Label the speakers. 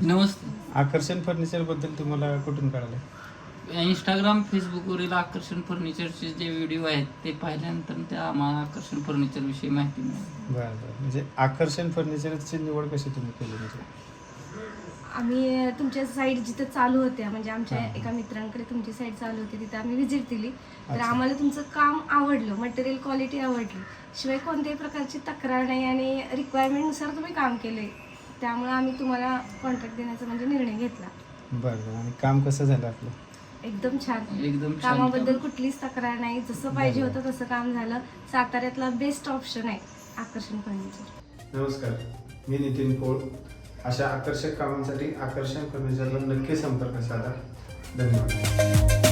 Speaker 1: नमस्ते.
Speaker 2: आकर्षण फर्निचर बद्दल तुम्हाला कुठून कळालं?
Speaker 1: इंस्टाग्राम, फेसबुकवरील आकर्षण फर्निचरचे जे व्हिडिओ आहेत ते पाहिल्यानंतर त्या आम्हाला आकर्षण फर्निचरविषयी माहिती मिळाली.
Speaker 2: बरं बरं. म्हणजे आकर्षण फर्निचरची निवड कशी तुम्ही केली? म्हणजे
Speaker 3: आम्ही तुमच्या साईट जिथं चालू होत्या म्हणजे आमच्या
Speaker 2: हां.
Speaker 3: एका मित्रांकडे तुमची साईट चालू होती, तिथं आम्ही व्हिजिट दिली. तर
Speaker 2: अच्छा.
Speaker 3: आम्हाला तुमचं काम आवडलं, मटेरियल क्वालिटी आवडली, शिवाय कोणत्याही प्रकारची तक्रार नाही आणि रिक्वायरमेंटनुसार तुम्ही काम केले. त्यामुळे आम्ही तुम्हाला कॉन्ट्रॅक्ट देण्याचा म्हणजे निर्णय घेतला.
Speaker 2: बरं बरं. आणि काम कसं झालं आपलं?
Speaker 3: एकदम छान.
Speaker 1: एकदम छान
Speaker 3: कामाबद्दल
Speaker 1: काम.
Speaker 3: कुठलीच तक्रार नाही, जसं पाहिजे
Speaker 2: बरोबर.
Speaker 3: होतं तसं काम झालं. साताऱ्यातला बेस्ट ऑप्शन आहे आकर्षण फर्निचर.
Speaker 2: नमस्कार, मी नितीन पोळ. अशा आकर्षक कामांसाठी आकर्षण फर्निचरला नक्की संपर्क साधा. धन्यवाद.